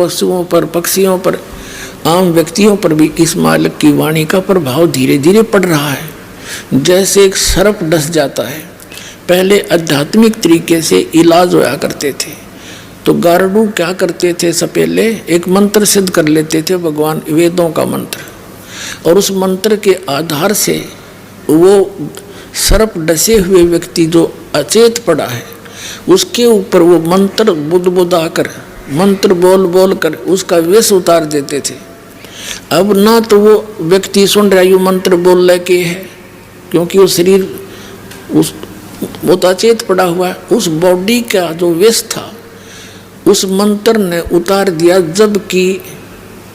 पशुओं पर, पक्षियों पर, आम व्यक्तियों पर भी इस मालिक की वाणी का प्रभाव धीरे धीरे पड़ रहा है। जैसे एक सर्प डस जाता है। पहले आध्यात्मिक तरीके से इलाज होया करते थे, तो गारुड़ क्या करते थे, सब पहले एक मंत्र सिद्ध कर लेते थे, भगवान वेदों का मंत्र, और उस मंत्र के आधार से वो सर्प डसे हुए व्यक्ति जो अचेत पड़ा है उसके ऊपर वो मंत्र बुदबुदा कर, मंत्र बोल बोल कर उसका विष उतार देते थे। अब ना तो वो व्यक्ति सुन रहा है मंत्र बोल रहे के है, क्योंकि वो शरीर उस वो तो अचेत पड़ा हुआ है, उस बॉडी का जो विष था उस मंत्र ने उतार दिया, जबकि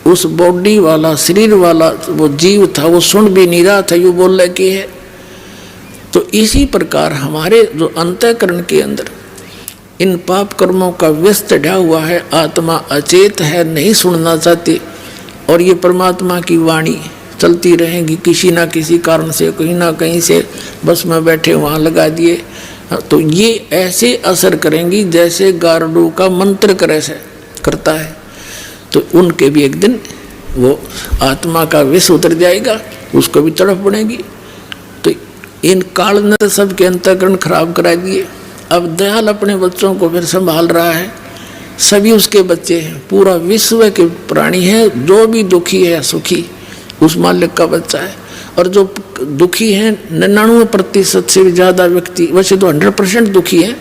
उस बॉडी वाला, शरीर वाला वो जीव था वो सुन भी नहीं रहा था, यूँ बोल रहे कि है। तो इसी प्रकार हमारे जो अंतःकरण के अंदर इन पाप कर्मों का विष चढ़ा हुआ है, आत्मा अचेत है, नहीं सुनना चाहती, और ये परमात्मा की वाणी चलती रहेगी किसी ना किसी कारण से, कहीं ना कहीं से, बस में बैठे वहाँ लगा दिए, तो ये ऐसे असर करेंगी जैसे गारुड़ का मंत्र करे से करता है। तो उनके भी एक दिन वो आत्मा का विष उतर जाएगा, उसको भी तड़प पड़ेगी। तो इन काल ने तो सबके अंतःकरण खराब करा दिए। अब दयाल अपने बच्चों को फिर संभाल रहा है, सभी उसके बच्चे हैं, पूरा विश्व के प्राणी है, जो भी दुखी है सुखी उस मालिक का बच्चा है। और जो दुखी हैं 99% से भी ज़्यादा व्यक्ति, वैसे तो 100% दुखी हैं,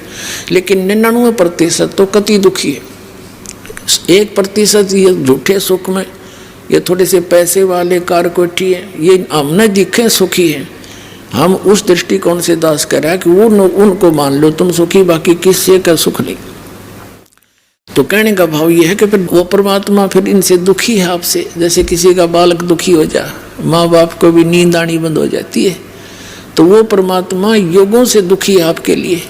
लेकिन 99% तो कति दुखी है। 1% ये झूठे सुख में, ये थोड़े से पैसे वाले कार कोठी है, ये हमने दिखे सुखी हैं। हम उस दृष्टिकोण से दास कर रहा है कि वो उनको मान लो तुम सुखी, बाकी किससे का सुख नहीं। तो कहने का भाव ये है कि फिर वो परमात्मा फिर इनसे दुखी है आपसे, जैसे किसी का बालक दुखी हो जा, माँ बाप को भी नींद आनी बंद हो जाती है, तो वो परमात्मा युगों से दुखी है आपके लिए।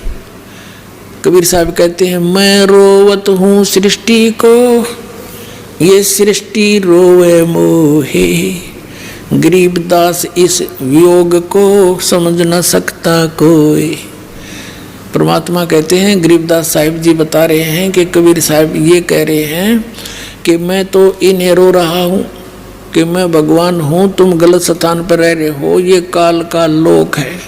कबीर साहब कहते हैं, मैं रोवत हूँ सृष्टि को, ये सृष्टि रोवे मोहे, गरीबदास इस वियोग को समझ न सकता कोई। परमात्मा कहते हैं, गरीबदास साहिब जी बता रहे हैं कि कबीर साहब ये कह रहे हैं कि मैं तो इन्हें रो रहा हूँ कि मैं भगवान हूँ, तुम गलत स्थान पर रह रहे हो, ये काल का लोक है,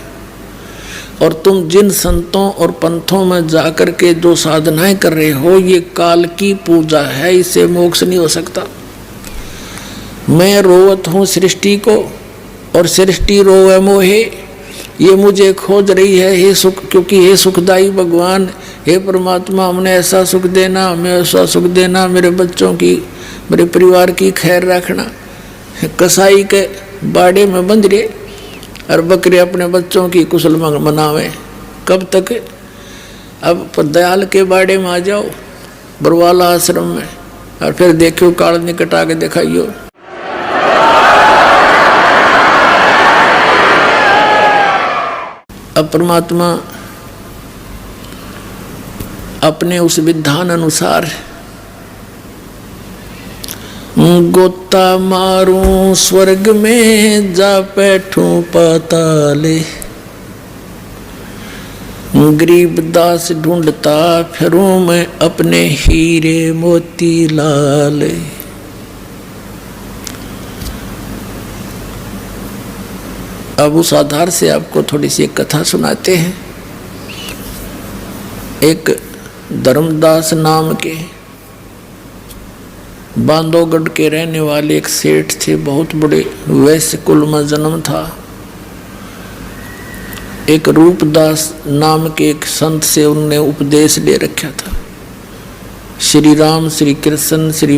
और तुम जिन संतों और पंथों में जाकर के जो साधनाएं कर रहे हो ये काल की पूजा है, इससे मोक्ष नहीं हो सकता। मैं रोवत हूँ सृष्टि को और सृष्टि रोवे मोहे, ये मुझे खोज रही है हे सुख, क्योंकि हे सुखदाई भगवान, हे परमात्मा हमने ऐसा सुख देना, हमें ऐसा सुख देना, मेरे बच्चों की, मेरे परिवार की खैर रखना। कसाई के बाड़े में बंध रहे और बकरे अपने बच्चों की कुशल मनावे, कब तक? अब दयाल के बाड़े में आ जाओ, बरवाला आश्रम में, और फिर देखो काल निकट आके दिखाइयो। अब परमात्मा अपने उस विधान अनुसार गोता मारूं स्वर्ग में जा बैठूं पाताले, गरीबदास ढूंढता फिरूं मैं अपने हीरे मोती लाल। अब उस आधार से आपको थोड़ी सी एक कथा सुनाते हैं। एक धर्मदास नाम के बांधवगढ़ के रहने वाले एक सेठ थे, बहुत बड़े वैश्य कुल में जन्म था। एक रूपदास नाम के एक संत से उनने उपदेश ले रखा था। श्री राम, श्री कृष्ण, श्री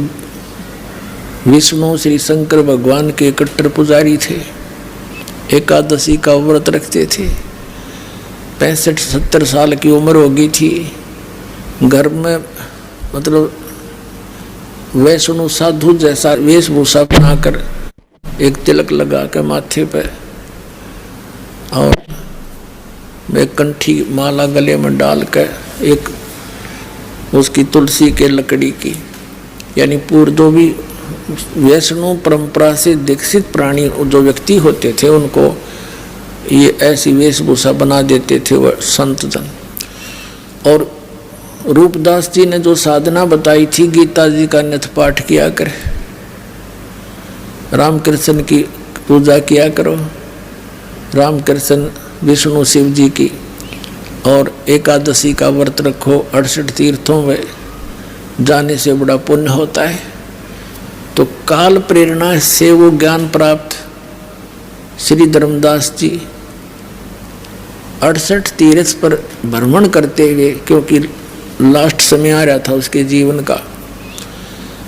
विष्णु, श्री शंकर भगवान के कट्टर पुजारी थे। एकादशी का व्रत रखते थे। 65-70 साल की उम्र हो गई थी। घर में मतलब वैष्णु साधु जैसा वेशभूषा बनाकर एक तिलक लगा के माथे पे और एक कंठी माला गले में डाल कर एक उसकी तुलसी के लकड़ी की, यानी पूर्व जो भी वैष्णु परंपरा से दीक्षित प्राणी जो व्यक्ति होते थे उनको ये ऐसी वेशभूषा बना देते थे वह संत जन। और रूपदास जी ने जो साधना बताई थी, गीता जी का नित्य पाठ किया कर, रामकृष्ण की पूजा किया करो, रामकृष्ण विष्णु शिव जी की, और एकादशी का व्रत रखो, 68 तीर्थों में जाने से बड़ा पुण्य होता है। तो काल प्रेरणा से वो ज्ञान प्राप्त श्री धर्मदास जी 68 तीर्थ पर भ्रमण करते हुए, क्योंकि लास्ट समय आ रहा था उसके जीवन का,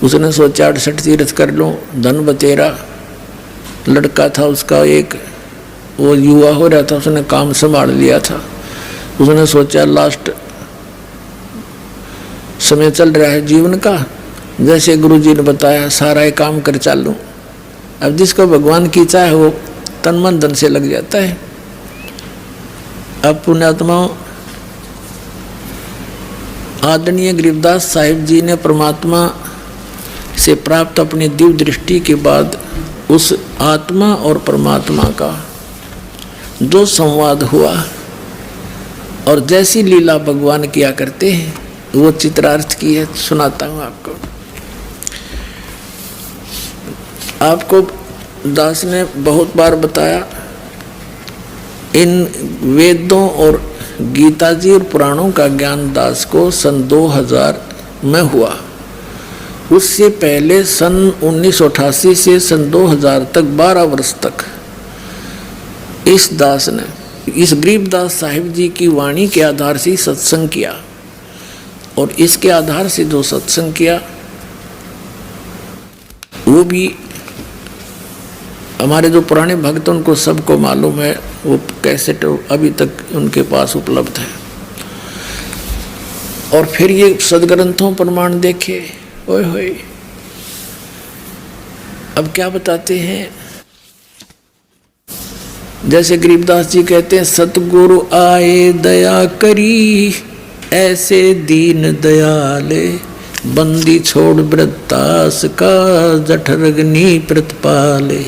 उसने सोचा 68 तीर्थ कर लूँ। धन बतेरा लड़का था उसका, एक वो युवा हो रहा था, उसने काम संभाल लिया था। उसने सोचा लास्ट समय चल रहा है जीवन का, जैसे गुरुजी ने बताया सारा ये काम कर चालूं। अब जिसको भगवान की चाह है वो तन मन धन से लग जाता है। अब पुण्यात्माओं, आदरणीय गरीबदास साहिब जी ने परमात्मा से प्राप्त अपनी दिव्य दृष्टि के बाद उस आत्मा और परमात्मा का जो संवाद हुआ और जैसी लीला भगवान किया करते हैं वो चित्रार्थ की है, सुनाता हूँ आपको। आपको दास ने बहुत बार बताया, इन वेदों और गीता जी और पुराणों का ज्ञान दास को सन 2000 में हुआ। उससे पहले सन 1988 से सन 2000 तक 12 वर्ष तक इस दास ने इस गरीबदास साहिब जी की वाणी के आधार से सत्संग किया, और इसके आधार से जो सत्संग किया वो भी हमारे जो पुराने भक्त उनको सबको मालूम है, वो कैसेट अभी तक उनके पास उपलब्ध है। और फिर ये सदग्रंथों प्रमाण देखे, ओए होए। अब क्या बताते हैं, जैसे गरीबदास जी कहते हैं, सतगुरु आए दया करी, ऐसे दीन दयाले, बंदी छोड़ वृत्तास का, जठरग्नि प्रतिपाले।